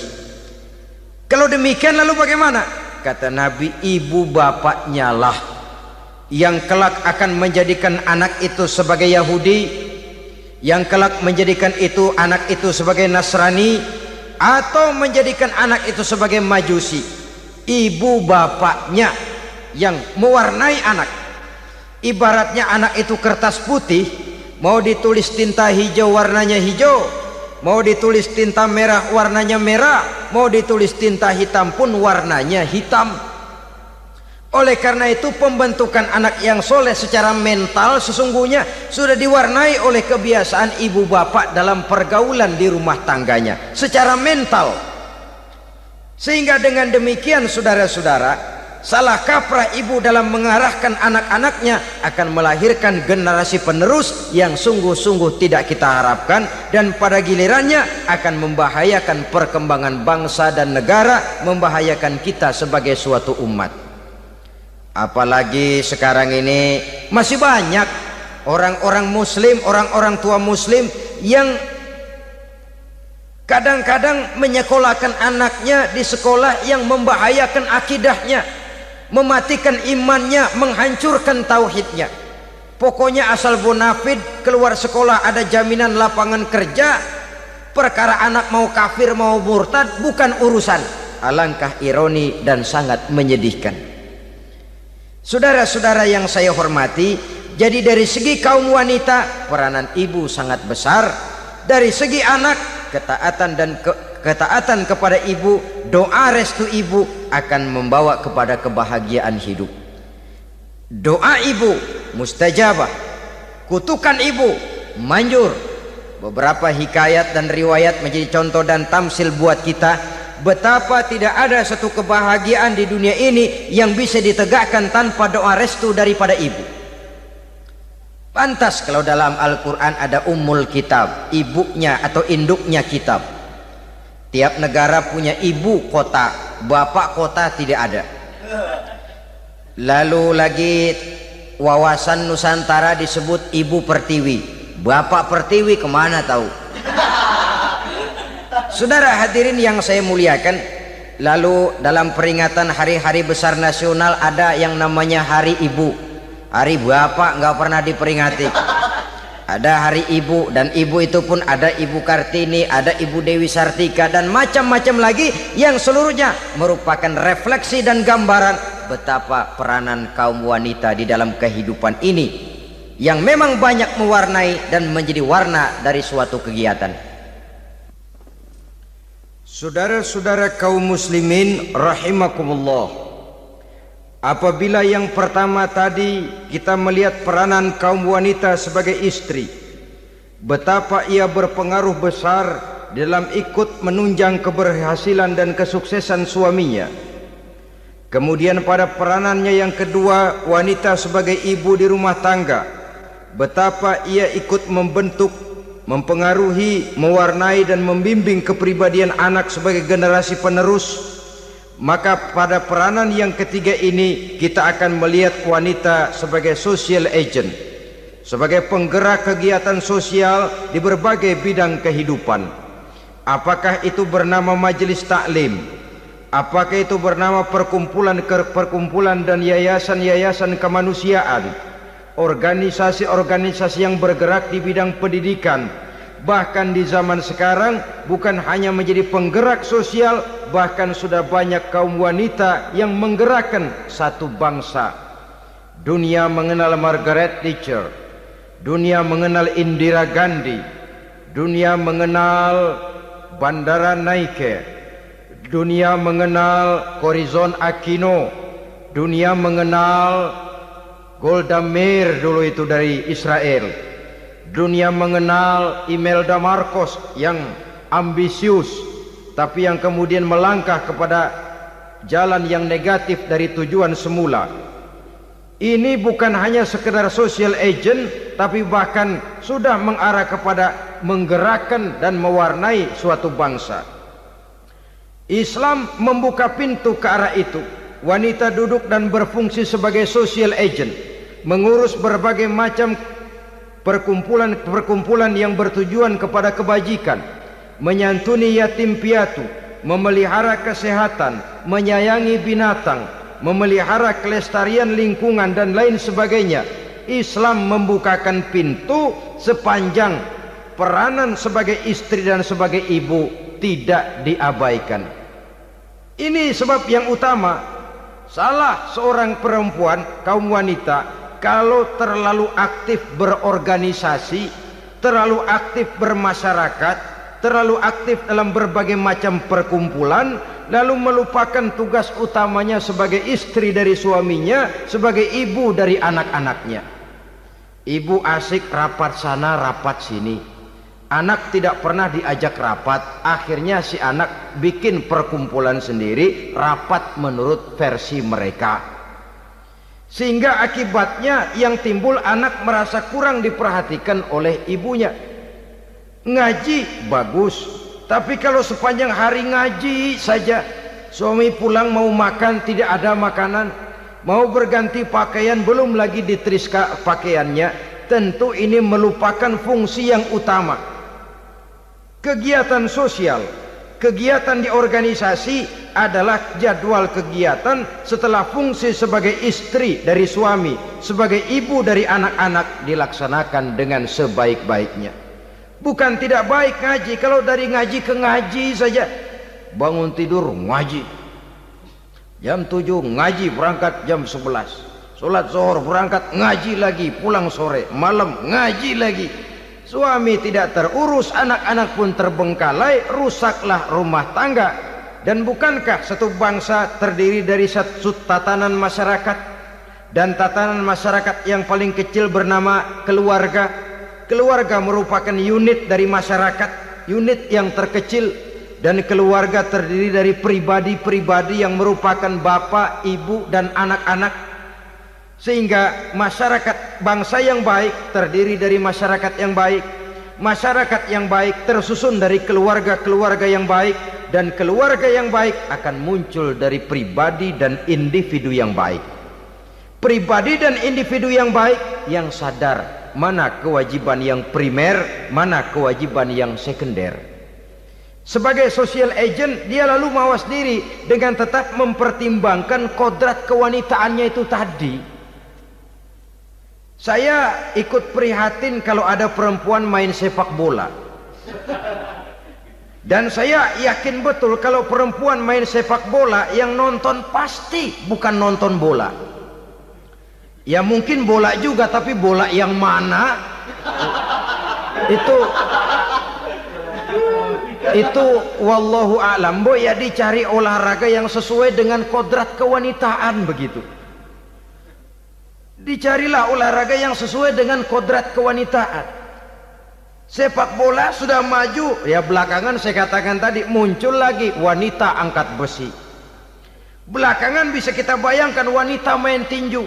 S1: Kalau demikian lalu bagaimana? Kata Nabi, ibu bapaknya lah yang kelak akan menjadikan anak itu sebagai Yahudi, yang kelak menjadikan itu anak itu sebagai Nasrani, atau menjadikan anak itu sebagai Majusi. Ibu bapaknya yang mewarnai anak. Ibaratnya anak itu kertas putih, mau ditulis tinta hijau warnanya hijau, mau ditulis tinta merah warnanya merah, mau ditulis tinta hitam pun warnanya hitam. Oleh karena itu pembentukan anak yang soleh secara mental sesungguhnya sudah diwarnai oleh kebiasaan ibu bapak dalam pergaulan di rumah tangganya secara mental. Sehingga dengan demikian saudara-saudara, salah kaprah ibu dalam mengarahkan anak-anaknya akan melahirkan generasi penerus yang sungguh-sungguh tidak kita harapkan, dan pada gilirannya akan membahayakan perkembangan bangsa dan negara, membahayakan kita sebagai suatu umat. Apalagi sekarang ini masih banyak orang-orang muslim, orang-orang tua muslim yang kadang-kadang menyekolahkan anaknya di sekolah yang membahayakan akidahnya, mematikan imannya, menghancurkan tauhidnya. Pokoknya asal bonafid keluar sekolah ada jaminan lapangan kerja. Perkara anak mau kafir mau murtad bukan urusan. Alangkah ironi dan sangat menyedihkan. Saudara-saudara yang saya hormati, jadi dari segi kaum wanita peranan ibu sangat besar. Dari segi anak, ketaatan kepada ibu, doa restu ibu akan membawa kepada kebahagiaan hidup. Doa ibu mustajabah, kutukan ibu manjur. Beberapa hikayat dan riwayat menjadi contoh dan tamsil buat kita betapa tidak ada satu kebahagiaan di dunia ini yang bisa ditegakkan tanpa doa restu daripada ibu. Pantas kalau dalam Al-Quran ada ummul kitab, ibunya atau induknya kitab. Tiap negara punya ibu kota, bapak kota tidak ada. Lalu lagi wawasan Nusantara disebut ibu pertiwi, bapak pertiwi kemana tahu. Saudara hadirin yang saya muliakan, lalu dalam peringatan hari-hari besar nasional ada yang namanya Hari Ibu. Hari bapak nggak pernah diperingati. Ada Hari Ibu, dan ibu itu pun ada Ibu Kartini, ada Ibu Dewi Sartika, dan macam-macam lagi yang seluruhnya merupakan refleksi dan gambaran betapa peranan kaum wanita di dalam kehidupan ini yang memang banyak mewarnai dan menjadi warna dari suatu kegiatan. Saudara-saudara kaum muslimin rahimakumullah, apabila yang pertama tadi kita melihat peranan kaum wanita sebagai istri, betapa ia berpengaruh besar dalam ikut menunjang keberhasilan dan kesuksesan suaminya. Kemudian pada peranannya yang kedua, wanita sebagai ibu di rumah tangga, betapa ia ikut membentuk, mempengaruhi, mewarnai dan membimbing kepribadian anak sebagai generasi penerus. Maka pada peranan yang ketiga ini kita akan melihat wanita sebagai social agent, sebagai penggerak kegiatan sosial di berbagai bidang kehidupan. Apakah itu bernama majelis taklim, apakah itu bernama perkumpulan dan yayasan-yayasan kemanusiaan, organisasi-organisasi yang bergerak di bidang pendidikan, bahkan di zaman sekarang bukan hanya menjadi penggerak sosial, bahkan sudah banyak kaum wanita yang menggerakkan satu bangsa. Dunia mengenal Margaret Thatcher, dunia mengenal Indira Gandhi, dunia mengenal Bandara Naike, dunia mengenal Corazon Aquino, dunia mengenal Golda Meir dulu itu dari Israel. Dunia mengenal Imelda Marcos yang ambisius, tapi yang kemudian melangkah kepada jalan yang negatif dari tujuan semula. Ini bukan hanya sekedar social agent, tapi bahkan sudah mengarah kepada menggerakkan dan mewarnai suatu bangsa. Islam membuka pintu ke arah itu. Wanita duduk dan berfungsi sebagai social agent, mengurus berbagai macam perkumpulan yang bertujuan kepada kebajikan, menyantuni yatim piatu, memelihara kesehatan, menyayangi binatang, memelihara kelestarian lingkungan dan lain sebagainya. Islam membukakan pintu sepanjang peranan sebagai istri dan sebagai ibu tidak diabaikan. Ini sebab yang utama, salah seorang perempuan, kaum wanita, kalau terlalu aktif berorganisasi, terlalu aktif bermasyarakat, terlalu aktif dalam berbagai macam perkumpulan, lalu melupakan tugas utamanya sebagai istri dari suaminya, sebagai ibu dari anak-anaknya. Ibu asik rapat sana rapat sini, anak tidak pernah diajak rapat, akhirnya si anak bikin perkumpulan sendiri, rapat menurut versi mereka. Sehingga akibatnya yang timbul anak merasa kurang diperhatikan oleh ibunya. Ngaji bagus, tapi kalau sepanjang hari ngaji saja, suami pulang mau makan tidak ada makanan, mau berganti pakaian belum lagi diteriska pakaiannya, tentu ini melupakan fungsi yang utama. Kegiatan sosial, kegiatan di organisasi adalah jadwal kegiatan setelah fungsi sebagai istri dari suami, sebagai ibu dari anak-anak dilaksanakan dengan sebaik-baiknya. Bukan tidak baik ngaji, kalau dari ngaji ke ngaji saja. Bangun tidur ngaji, jam 7 ngaji, berangkat jam 11, sholat zuhur berangkat ngaji lagi, pulang sore, malam ngaji lagi. Suami tidak terurus, anak-anak pun terbengkalai, rusaklah rumah tangga. Dan bukankah satu bangsa terdiri dari satu tatanan masyarakat, dan tatanan masyarakat yang paling kecil bernama keluarga. Keluarga merupakan unit dari masyarakat, unit yang terkecil, dan keluarga terdiri dari pribadi-pribadi yang merupakan bapak, ibu, dan anak-anak. Sehingga masyarakat bangsa yang baik terdiri dari masyarakat yang baik, masyarakat yang baik tersusun dari keluarga-keluarga yang baik, dan keluarga yang baik akan muncul dari pribadi dan individu yang baik. Pribadi dan individu yang baik yang sadar mana kewajiban yang primer, mana kewajiban yang sekunder. Sebagai social agent, dia lalu mawas diri dengan tetap mempertimbangkan kodrat kewanitaannya itu tadi. Saya ikut prihatin kalau ada perempuan main sepak bola. Dan saya yakin betul kalau perempuan main sepak bola, yang nonton pasti bukan nonton bola. Ya mungkin bola juga, tapi bola yang mana? Itu wallahu a'lam. Boh, ya dicari olahraga yang sesuai dengan kodrat kewanitaan begitu. Dicarilah olahraga yang sesuai dengan kodrat kewanitaan. Sepak bola sudah maju, ya belakangan saya katakan tadi muncul lagi wanita angkat besi. Belakangan bisa kita bayangkan wanita main tinju.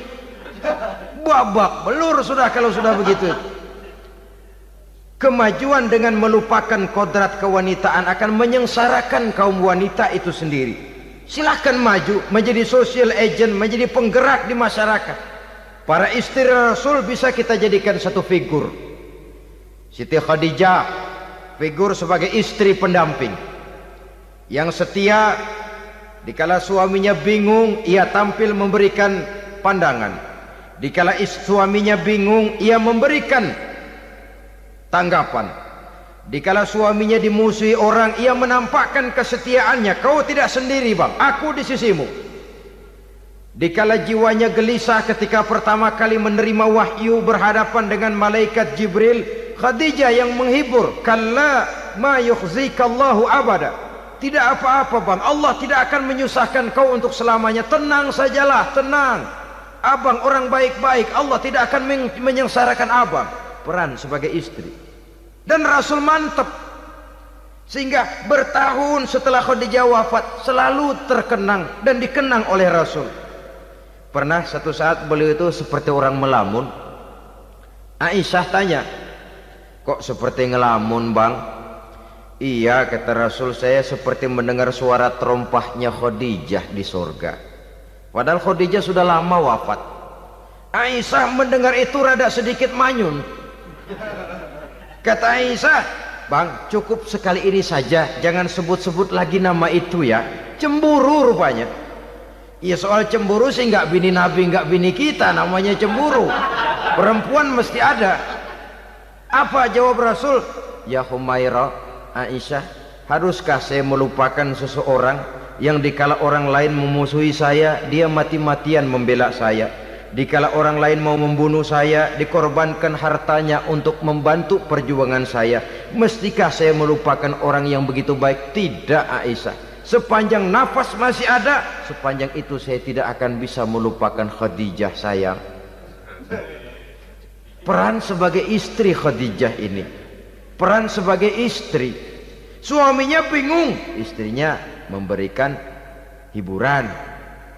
S1: Babak belur sudah kalau sudah begitu. Kemajuan dengan melupakan kodrat kewanitaan akan menyengsarakan kaum wanita itu sendiri. Silahkan maju menjadi social agent, menjadi penggerak di masyarakat. Para istri Rasul bisa kita jadikan satu figur. Siti Khadijah, figur sebagai istri pendamping yang setia. Dikala suaminya bingung, ia tampil memberikan pandangan. Dikala suaminya bingung, ia memberikan tanggapan. Dikala suaminya dimusuhi orang, ia menampakkan kesetiaannya. Kau tidak sendiri bang, aku di sisimu. Dikala jiwanya gelisah ketika pertama kali menerima wahyu berhadapan dengan malaikat Jibril, Khadijah yang menghibur. Kalla ma yukhzikallahu abada. Tidak apa-apa bang, Allah tidak akan menyusahkan kau untuk selamanya. Tenang sajalah, tenang. Abang orang baik-baik, Allah tidak akan menyengsarakan abang. Peran sebagai istri. Dan Rasul mantap. sehingga bertahun setelah Khadijah wafat selalu terkenang dan dikenang oleh Rasul. Pernah satu saat beliau itu seperti orang melamun. Aisyah tanya, kok seperti ngelamun bang? Iya, kata Rasul, saya seperti mendengar suara terompahnya Khadijah di surga. Padahal Khadijah sudah lama wafat. Aisyah mendengar itu rada sedikit manyun. Kata Aisyah, bang, cukup sekali ini saja, jangan sebut-sebut lagi nama itu ya. Cemburu rupanya. Ya soal cemburu sih nggak bini Nabi, nggak bini kita, namanya cemburu. Perempuan mesti ada. Apa jawab Rasul? Ya Humairah, Aisyah, haruskah saya melupakan seseorang yang dikala orang lain memusuhi saya, dia mati-matian membela saya. Dikala orang lain mau membunuh saya, dikorbankan hartanya untuk membantu perjuangan saya. Mestikah saya melupakan orang yang begitu baik? Tidak, Aisyah. Sepanjang nafas masih ada, sepanjang itu saya tidak akan bisa melupakan Khadijah sayang. Peran sebagai istri Khadijah ini, peran sebagai istri. Suaminya bingung, istrinya memberikan hiburan.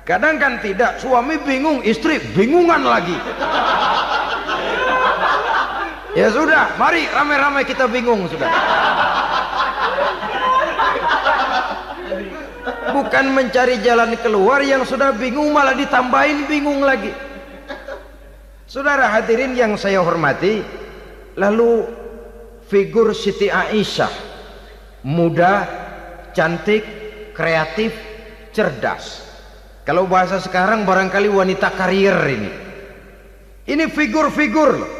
S1: Kadang kan tidak, suami bingung, istri bingungan lagi. Ya sudah, mari ramai-ramai kita bingung sudah. Bukan mencari jalan keluar, yang sudah bingung malah ditambahin bingung lagi. Saudara hadirin yang saya hormati, lalu figur Siti Aisyah, muda, cantik, kreatif, cerdas. Kalau bahasa sekarang barangkali wanita karier ini. Ini figur-figur loh.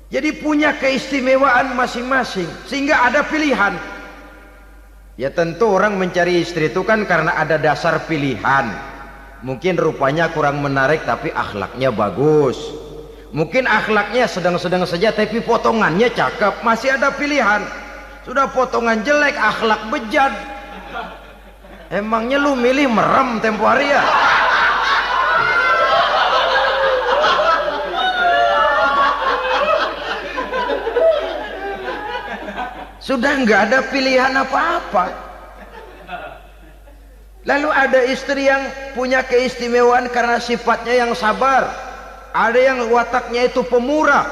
S1: Jadi punya keistimewaan masing-masing, sehingga ada pilihan. Ya tentu orang mencari istri itu kan karena ada dasar pilihan. Mungkin rupanya kurang menarik tapi akhlaknya bagus. Mungkin akhlaknya sedang-sedang saja tapi potongannya cakep, masih ada pilihan. Sudah potongan jelek, akhlak bejat, emangnya lu milih merem tempo hari ya? Sudah nggak ada pilihan apa-apa. Lalu ada istri yang punya keistimewaan karena sifatnya yang sabar, ada yang wataknya itu pemurah,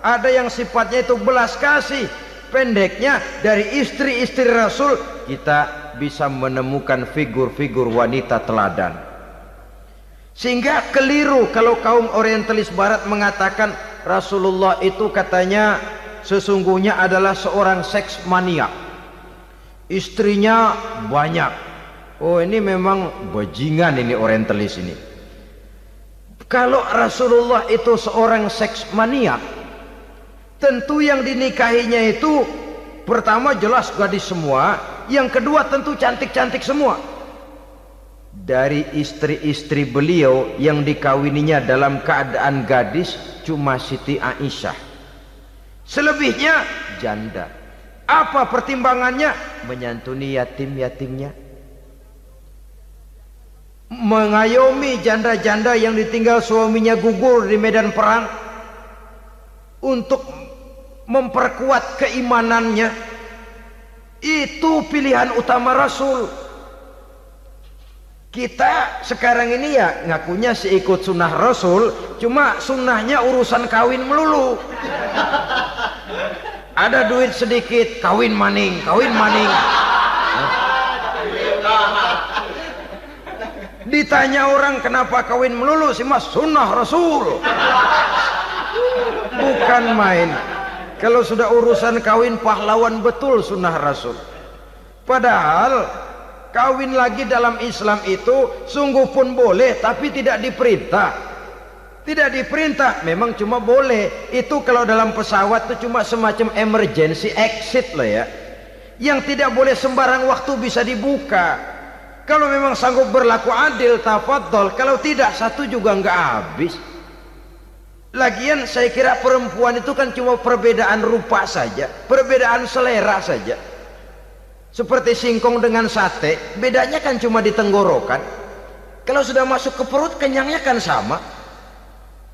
S1: ada yang sifatnya itu belas kasih. Pendeknya, dari istri-istri Rasul kita bisa menemukan figur-figur wanita teladan. Sehingga keliru kalau kaum orientalis barat mengatakan Rasulullah itu katanya sesungguhnya adalah seorang seks mania, istrinya banyak. Oh ini memang bajingan ini orientalis ini. Kalau Rasulullah itu seorang seks mania, tentu yang dinikahinya itu pertama jelas gadis semua, yang kedua tentu cantik-cantik semua. Dari istri-istri beliau yang dikawininya dalam keadaan gadis cuma Siti Aisyah. Selebihnya janda. Apa pertimbangannya? Menyantuni yatim-yatimnya, mengayomi janda-janda yang ditinggal suaminya gugur di medan perang, untuk memperkuat keimanannya. Itu pilihan utama Rasul. Kita sekarang ini ya ngakunya sih ikut sunnah Rasul, cuma sunnahnya urusan kawin melulu. Ada duit sedikit, kawin maning, kawin maning. Ditanya orang kenapa kawin melulu, sih mas sunnah Rasul. Bukan main. Kalau sudah urusan kawin pahlawan betul sunnah Rasul. Padahal kawin lagi dalam Islam itu sungguh pun boleh, tapi tidak diperintah. Tidak diperintah, memang cuma boleh. Itu kalau dalam pesawat itu cuma semacam emergency exit loh ya, yang tidak boleh sembarang waktu bisa dibuka. Kalau memang sanggup berlaku adil, tafadhol. Kalau tidak, satu juga nggak habis. Lagian saya kira perempuan itu kan cuma perbedaan rupa saja, perbedaan selera saja. Seperti singkong dengan sate, bedanya kan cuma di tenggorokan. Kalau sudah masuk ke perut, kenyangnya kan sama.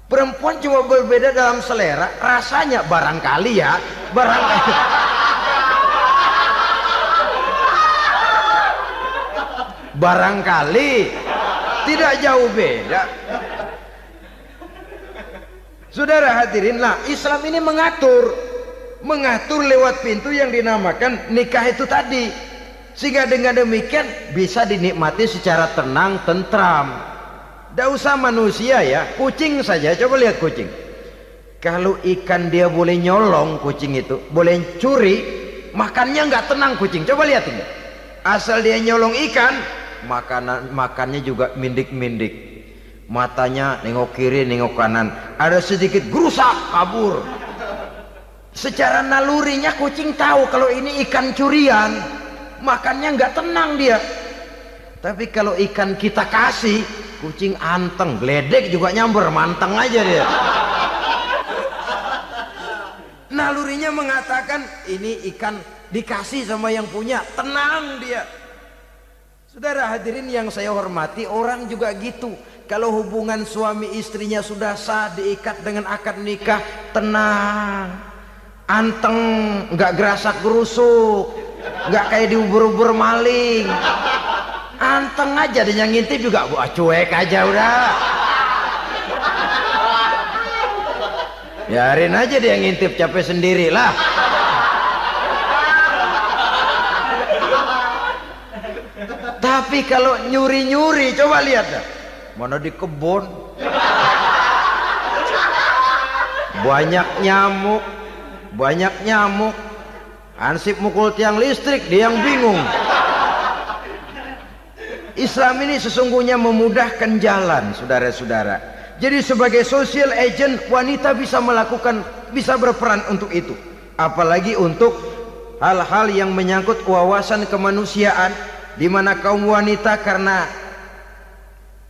S1: Perempuan cuma berbeda dalam selera, rasanya barangkali ya, barangkali. Barangkali tidak jauh beda. Saudara hadirinlah, Islam ini mengatur lewat pintu yang dinamakan nikah itu tadi, sehingga dengan demikian bisa dinikmati secara tenang, tentram. Tidak usah manusia ya, kucing saja. Coba lihat kucing. Kalau ikan dia boleh nyolong, kucing itu boleh curi, makannya nggak tenang kucing. Coba lihat ini. Asal dia nyolong ikan, makannya juga mindik-mindik. Matanya nengok kiri, nengok kanan. Ada sedikit gerusak, kabur. Secara nalurinya kucing tahu kalau ini ikan curian, makannya nggak tenang dia. Tapi kalau ikan kita kasih, kucing anteng, geledek juga nyamber, manteng aja dia. Nalurinya mengatakan ini ikan dikasih sama yang punya, tenang dia. Saudara hadirin yang saya hormati, orang juga gitu. Kalau hubungan suami istrinya sudah sah, diikat dengan akad nikah, tenang, anteng, nggak gerasak gerusuk, nggak kayak diubur-ubur maling, anteng aja. Dan yang ngintip juga cuek aja udah. Biarin aja dia ngintip, capek sendirilah. Tapi kalau nyuri-nyuri, coba lihat dah. Mana di kebun banyak nyamuk, ansip mukul tiang listrik, dia yang bingung. Islam ini sesungguhnya memudahkan jalan, saudara-saudara. Jadi sebagai social agent, wanita bisa berperan untuk itu, apalagi untuk hal-hal yang menyangkut wawasan kemanusiaan, di mana kaum wanita karena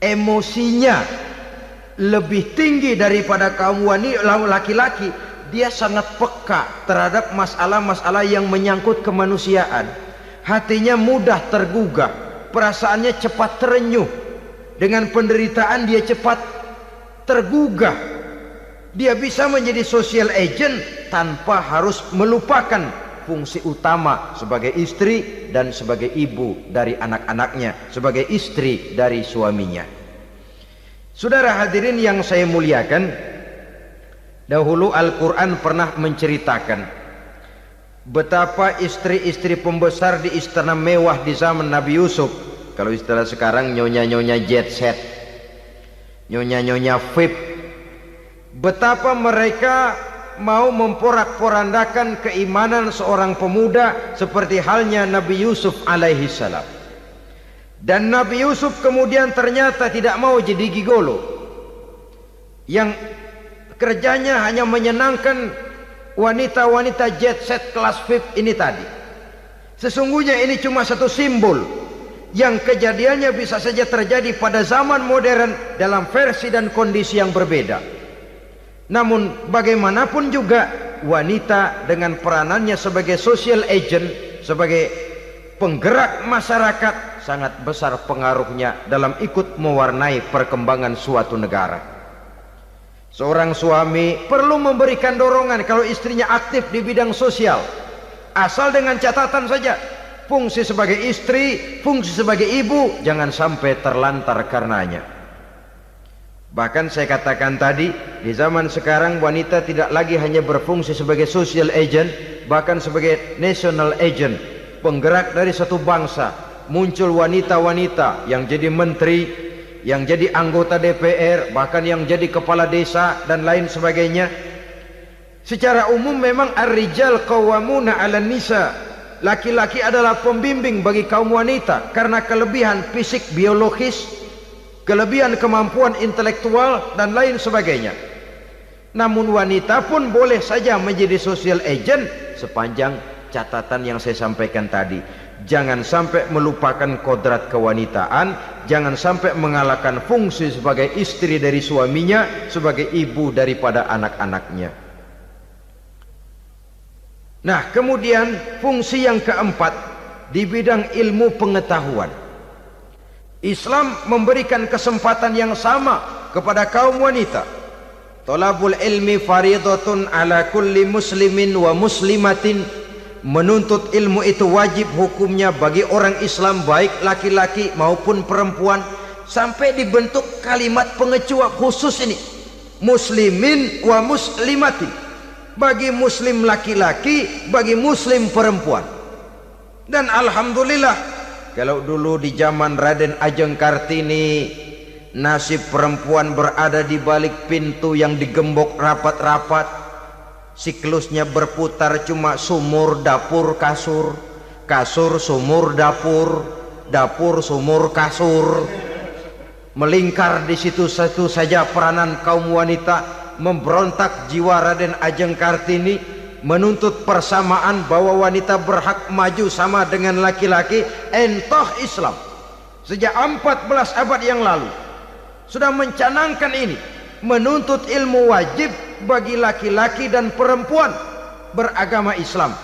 S1: emosinya lebih tinggi daripada kaum laki-laki, dia sangat peka terhadap masalah-masalah yang menyangkut kemanusiaan. Hatinya mudah tergugah, perasaannya cepat terenyuh, dengan penderitaan dia cepat tergugah. Dia bisa menjadi social agent tanpa harus melupakan fungsi utama sebagai istri dan sebagai ibu dari anak-anaknya, sebagai istri dari suaminya. Saudara hadirin yang saya muliakan, dahulu Al-Quran pernah menceritakan betapa istri-istri pembesar di istana mewah di zaman Nabi Yusuf, kalau istilah sekarang nyonya-nyonya jet set, nyonya-nyonya VIP, betapa mereka mau memporak-porandakan keimanan seorang pemuda seperti halnya Nabi Yusuf alaihi salam. Dan Nabi Yusuf kemudian ternyata tidak mau jadi gigolo yang kerjanya hanya menyenangkan wanita-wanita jet set kelas VIP ini tadi. Sesungguhnya ini cuma satu simbol yang kejadiannya bisa saja terjadi pada zaman modern dalam versi dan kondisi yang berbeda. Namun bagaimanapun juga, wanita dengan peranannya sebagai social agent, sebagai penggerak masyarakat, sangat besar pengaruhnya dalam ikut mewarnai perkembangan suatu negara. Seorang suami perlu memberikan dorongan kalau istrinya aktif di bidang sosial, asal dengan catatan saja, fungsi sebagai istri, fungsi sebagai ibu jangan sampai terlantar karenanya. Bahkan saya katakan tadi, di zaman sekarang wanita tidak lagi hanya berfungsi sebagai social agent, bahkan sebagai national agent, penggerak dari satu bangsa. Muncul wanita-wanita yang jadi menteri, yang jadi anggota DPR, bahkan yang jadi kepala desa dan lain sebagainya. Secara umum memang ar-rijal qawwamuna 'alan nisa, laki-laki adalah pembimbing bagi kaum wanita karena kelebihan fisik biologis, kelebihan kemampuan intelektual dan lain sebagainya. Namun wanita pun boleh saja menjadi social agent sepanjang catatan yang saya sampaikan tadi. Jangan sampai melupakan kodrat kewanitaan, jangan sampai mengalahkan fungsi sebagai istri dari suaminya, sebagai ibu daripada anak-anaknya. Nah, kemudian fungsi yang keempat di bidang ilmu pengetahuan. Islam memberikan kesempatan yang sama kepada kaum wanita. Thalabul ilmi faridatun ala kulli muslimin wa muslimatin Menuntut ilmu itu wajib hukumnya bagi orang Islam baik laki-laki maupun perempuan, sampai dibentuk kalimat pengecuali khusus ini, muslimin wa muslimatin, bagi muslim laki-laki, bagi muslim perempuan. Dan alhamdulillah, kalau dulu di zaman Raden Ajeng Kartini nasib perempuan berada di balik pintu yang digembok rapat-rapat, siklusnya berputar cuma sumur dapur kasur, kasur sumur dapur, dapur sumur kasur, melingkar di situ satu saja peranan kaum wanita. Memberontak jiwa Raden Ajeng Kartini, menuntut persamaan bahwa wanita berhak maju sama dengan laki-laki. Entah Islam sejak 14 abad yang lalu sudah mencanangkan ini, menuntut ilmu wajib bagi laki-laki dan perempuan beragama Islam.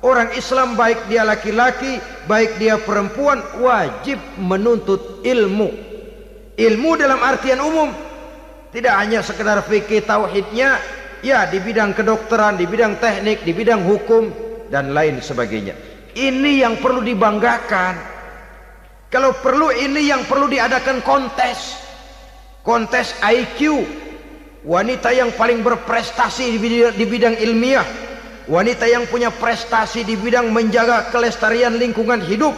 S1: Orang Islam baik dia laki-laki baik dia perempuan wajib menuntut ilmu. Ilmu dalam artian umum, tidak hanya sekedar fikih tauhidnya, ya di bidang kedokteran, di bidang teknik, di bidang hukum dan lain sebagainya. Ini yang perlu dibanggakan. Kalau perlu ini yang perlu diadakan kontes, kontes IQ, wanita yang paling berprestasi di bidang ilmiah, wanita yang punya prestasi di bidang menjaga kelestarian lingkungan hidup,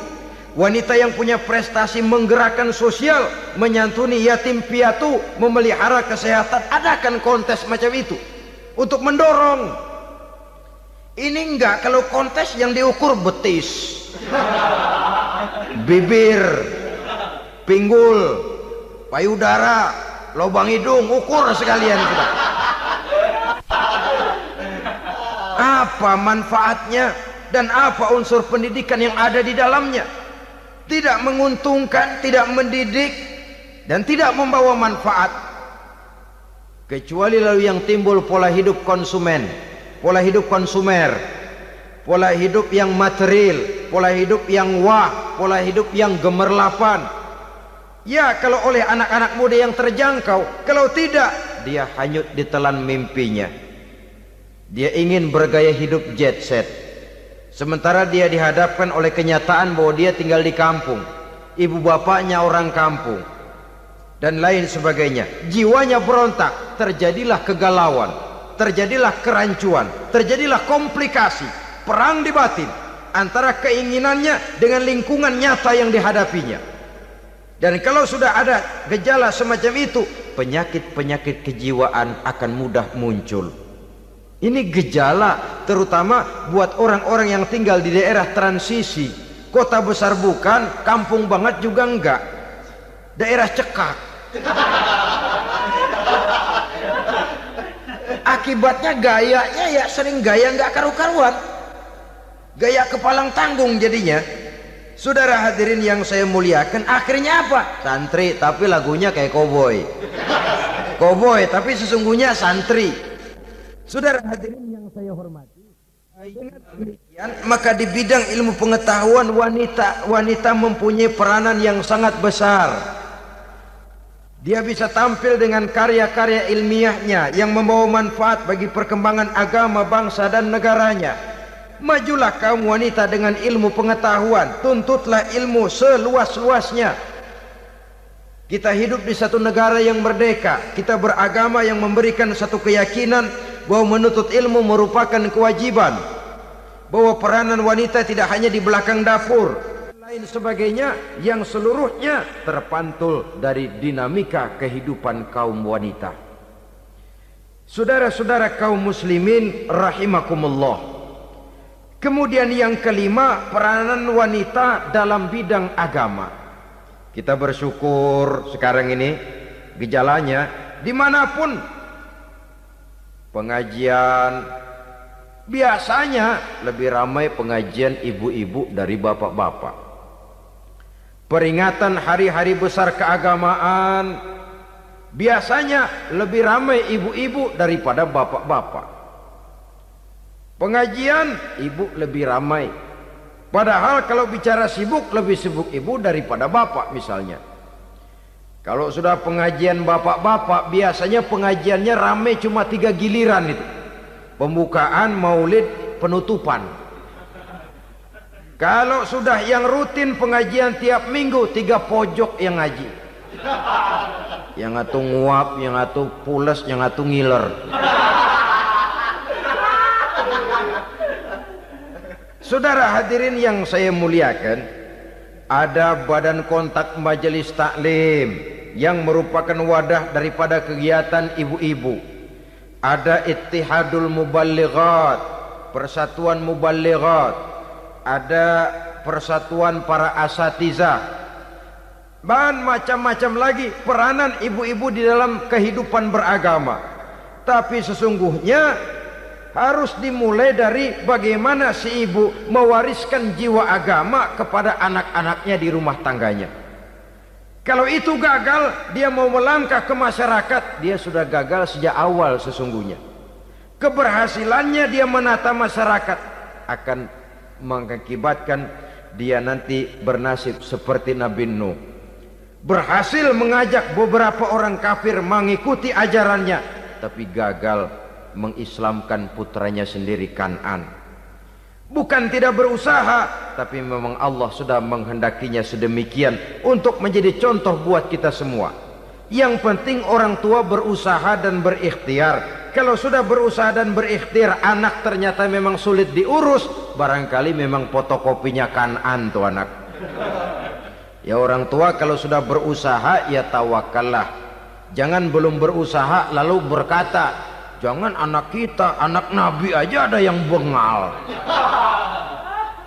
S1: wanita yang punya prestasi menggerakkan sosial, menyantuni yatim piatu, memelihara kesehatan. Adakan kontes macam itu untuk mendorong. Ini enggak, kalau kontes yang diukur betis, bibir, pinggul, payudara, lubang hidung, ukur sekalian kita. Apa manfaatnya dan apa unsur pendidikan yang ada di dalamnya? Tidak menguntungkan, tidak mendidik, dan tidak membawa manfaat. Kecuali lalu yang timbul pola hidup konsumen, pola hidup konsumer, pola hidup yang material, pola hidup yang wah, pola hidup yang gemerlapan. Ya, kalau oleh anak-anak muda yang terjangkau, kalau tidak, dia hanyut ditelan mimpinya. Dia ingin bergaya hidup jet set, sementara dia dihadapkan oleh kenyataan bahwa dia tinggal di kampung, ibu bapaknya orang kampung, dan lain sebagainya. Jiwanya berontak, terjadilah kegalauan, terjadilah kerancuan, terjadilah komplikasi, perang di batin antara keinginannya dengan lingkungan nyata yang dihadapinya. Dan kalau sudah ada gejala semacam itu, penyakit-penyakit kejiwaan akan mudah muncul. Ini gejala terutama buat orang-orang yang tinggal di daerah transisi. Kota besar bukan, kampung banget juga enggak, daerah cekak. Akibatnya gayanya ya sering gaya enggak karu-karuan, gaya kepalang tanggung jadinya. Saudara hadirin yang saya muliakan, akhirnya apa? Santri tapi lagunya kayak koboi, koboi tapi sesungguhnya santri. Saudara hadirin yang saya hormati, dengan demikian maka di bidang ilmu pengetahuan wanita mempunyai peranan yang sangat besar. Dia bisa tampil dengan karya-karya ilmiahnya yang membawa manfaat bagi perkembangan agama, bangsa dan negaranya. Majulah kaum wanita dengan ilmu pengetahuan, tuntutlah ilmu seluas-luasnya. Kita hidup di satu negara yang merdeka, kita beragama yang memberikan satu keyakinan bahwa menuntut ilmu merupakan kewajiban, bahwa peranan wanita tidak hanya di belakang dapur, lain sebagainya yang seluruhnya terpantul dari dinamika kehidupan kaum wanita. Saudara-saudara kaum muslimin rahimakumullah. Kemudian yang kelima, peranan wanita dalam bidang agama. Kita bersyukur sekarang ini gejalanya dimanapun pengajian, biasanya lebih ramai pengajian ibu-ibu dari bapak-bapak. Peringatan hari-hari besar keagamaan, biasanya lebih ramai ibu-ibu daripada bapak-bapak. Pengajian ibu lebih ramai, padahal kalau bicara sibuk, lebih sibuk ibu daripada bapak misalnya. Kalau sudah pengajian bapak-bapak, biasanya pengajiannya ramai cuma 3 giliran itu, pembukaan, maulid, penutupan. Kalau sudah yang rutin pengajian tiap minggu, 3 pojok yang ngaji. Yang atu nguap, yang atu pules, yang atu ngiler. Saudara hadirin yang saya muliakan, ada badan kontak majelis taklim yang merupakan wadah daripada kegiatan ibu-ibu. Ada Ittihadul Muballighat, Persatuan Muballighat. Ada persatuan para asatizah, dan macam-macam lagi peranan ibu-ibu di dalam kehidupan beragama. Tapi sesungguhnya harus dimulai dari bagaimana si ibu mewariskan jiwa agama kepada anak-anaknya di rumah tangganya. Kalau itu gagal, dia mau melangkah ke masyarakat, dia sudah gagal sejak awal sesungguhnya. Keberhasilannya dia menata masyarakat akan mengakibatkan dia nanti bernasib seperti Nabi Nuh, berhasil mengajak beberapa orang kafir mengikuti ajarannya, tapi gagal mengislamkan putranya sendiri Kan'an. Bukan tidak berusaha, tapi memang Allah sudah menghendakinya sedemikian untuk menjadi contoh buat kita semua. Yang penting orang tua berusaha dan berikhtiar. Kalau sudah berusaha dan berikhtiar, anak ternyata memang sulit diurus, barangkali memang fotokopinya Kan'an tuh anak. Ya orang tua kalau sudah berusaha, ya tawakallah. Jangan belum berusaha lalu berkata, jangan anak kita, anak Nabi aja ada yang bengal.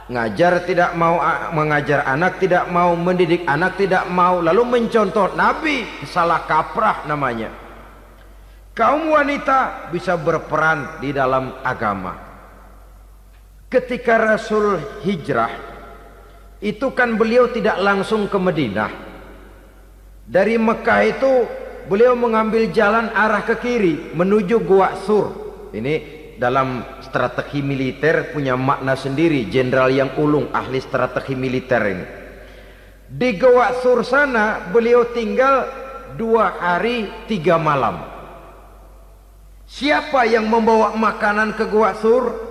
S1: Ngajar tidak mau, mengajar anak tidak mau, mendidik anak tidak mau, lalu mencontoh Nabi, salah kaprah namanya. Kaum wanita bisa berperan di dalam agama. Ketika Rasul hijrah, itu kan beliau tidak langsung ke Madinah. Dari Mekah itu beliau mengambil jalan arah ke kiri menuju Gua Sur. Ini dalam strategi militer punya makna sendiri. Jenderal yang ulung, ahli strategi militer ini. Di Gua Sur sana beliau tinggal 2 hari 3 malam. Siapa yang membawa makanan ke Gua Sur?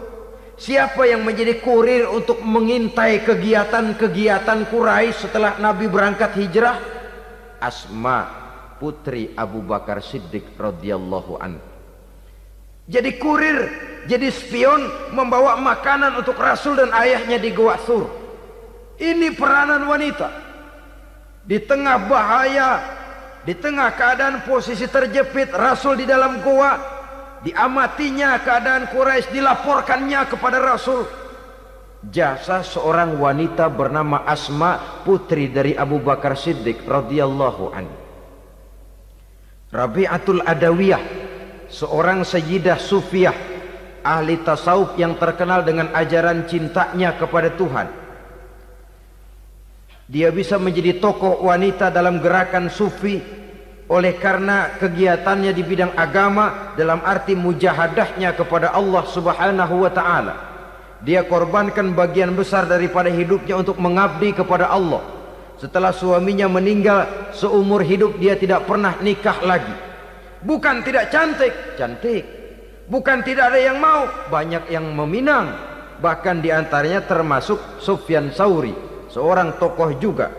S1: Siapa yang menjadi kurir untuk mengintai kegiatan-kegiatan Quraisy setelah Nabi berangkat hijrah? Asma, putri Abu Bakar Siddiq radhiyallahu anhu. Jadi kurir, jadi spion, membawa makanan untuk Rasul dan ayahnya di Gua Sur. Ini peranan wanita. Di tengah bahaya, di tengah keadaan posisi terjepit, Rasul di dalam gua, diamatinya keadaan Quraisy, dilaporkannya kepada Rasul. Jasa seorang wanita bernama Asma, putri dari Abu Bakar Siddiq radhiyallahu anhu. Rabi'atul Adawiyah, seorang sayyidah sufiyah, ahli tasawuf yang terkenal dengan ajaran cintanya kepada Tuhan. Dia bisa menjadi tokoh wanita dalam gerakan sufi oleh karena kegiatannya di bidang agama, dalam arti mujahadahnya kepada Allah Subhanahu wa ta'ala. Dia korbankan bagian besar daripada hidupnya untuk mengabdi kepada Allah. Setelah suaminya meninggal, seumur hidup dia tidak pernah nikah lagi. Bukan tidak cantik, cantik. Bukan tidak ada yang mau, banyak yang meminang. Bahkan diantaranya termasuk Sufyan Tsauri, seorang tokoh juga,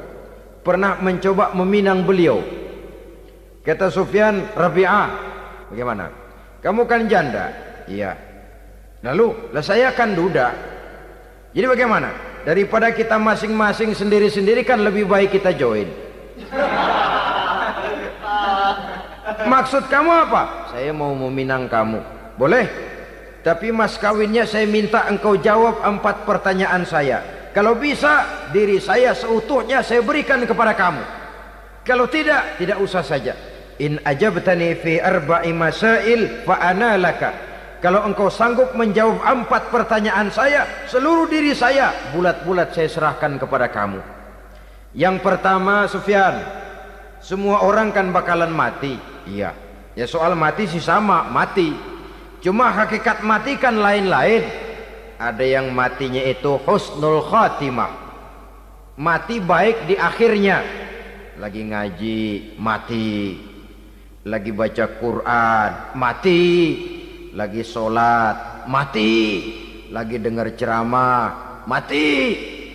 S1: pernah mencoba meminang beliau. Kata Sufyan, Rabi'ah, bagaimana? Kamu kan janda? Iya. Lalu, lah saya kan duda. Jadi bagaimana? Daripada kita masing-masing sendiri-sendiri kan lebih baik kita join. Maksud kamu apa? Saya mau meminang kamu. Boleh? Tapi mas kawinnya saya minta engkau jawab 4 pertanyaan saya. Kalau bisa, diri saya seutuhnya saya berikan kepada kamu. Kalau tidak, tidak usah saja. In ajabtani fi 4 masail fa ana laka. Kalau engkau sanggup menjawab 4 pertanyaan saya, seluruh diri saya bulat-bulat saya serahkan kepada kamu. Yang pertama, Sufyan, semua orang kan bakalan mati. Iya. Ya soal mati sih sama, mati. Cuma hakikat mati kan lain-lain. Ada yang matinya itu husnul khatimah, mati baik di akhirnya. Lagi ngaji, mati. Lagi baca Quran, mati. Lagi sholat, mati. Lagi dengar ceramah, mati.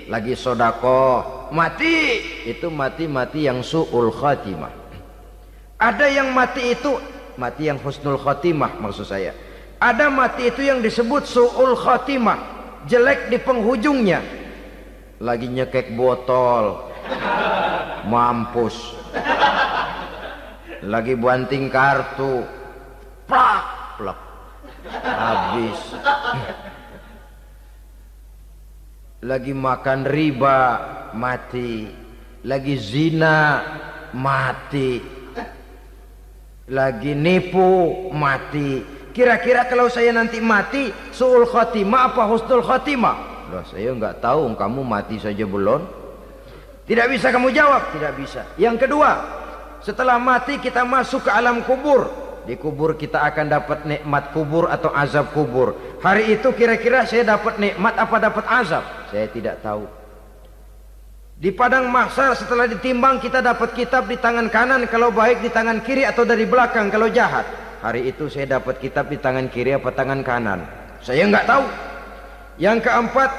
S1: lagi sodakoh, mati. Itu mati yang su'ul khatimah. Ada yang mati itu mati yang husnul khatimah, maksud saya. Ada mati itu yang disebut su'ul khatimah, jelek di penghujungnya. Lagi nyekek botol, mampus. Lagi banting kartu, plak plak, habis. Lagi makan riba, mati. Lagi zina, mati. Lagi nipu, mati. Kira-kira kalau saya nanti mati, su'ul khatimah apa husnul khatimah? Loh, saya nggak tahu, kamu mati saja belum. Tidak bisa kamu jawab, tidak bisa. Yang kedua, setelah mati kita masuk ke alam kubur. Di kubur kita akan dapat nikmat kubur atau azab kubur. Hari itu kira-kira saya dapat nikmat apa dapat azab? Saya tidak tahu. Di padang mahsyar setelah ditimbang kita dapat kitab di tangan kanan kalau baik, di tangan kiri atau dari belakang kalau jahat. Hari itu saya dapat kitab di tangan kiri apa tangan kanan? Saya nggak tahu. Yang keempat,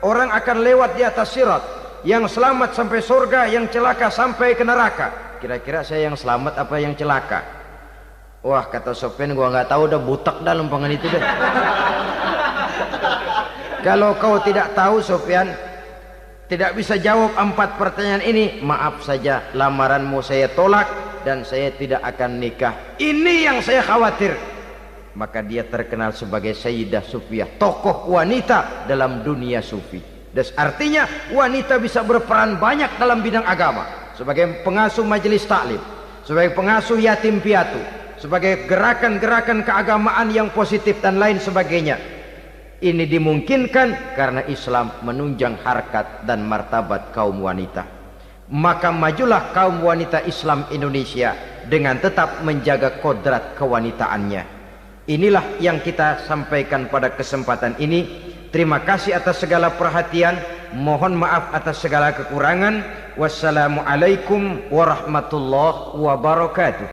S1: orang akan lewat di atas sirat. Yang selamat sampai surga, yang celaka sampai ke neraka. Kira-kira saya yang selamat apa yang celaka? Wah, kata Sofyan, gua nggak tahu, udah butak dah lempangan itu deh. Kalau kau tidak tahu, Sofyan, tidak bisa jawab 4 pertanyaan ini, maaf saja, lamaranmu saya tolak dan saya tidak akan nikah. Ini yang saya khawatir. Maka dia terkenal sebagai Sayyidah Sufiyah, tokoh wanita dalam dunia sufi. Dan artinya wanita bisa berperan banyak dalam bidang agama, sebagai pengasuh majelis taklim, sebagai pengasuh yatim piatu, sebagai gerakan-gerakan keagamaan yang positif dan lain sebagainya. Ini dimungkinkan karena Islam menunjang harkat dan martabat kaum wanita. Maka majulah kaum wanita Islam Indonesia dengan tetap menjaga kodrat kewanitaannya. Inilah yang kita sampaikan pada kesempatan ini. Terima kasih atas segala perhatian. Mohon maaf atas segala kekurangan. Wassalamualaikum warahmatullahi wabarakatuh.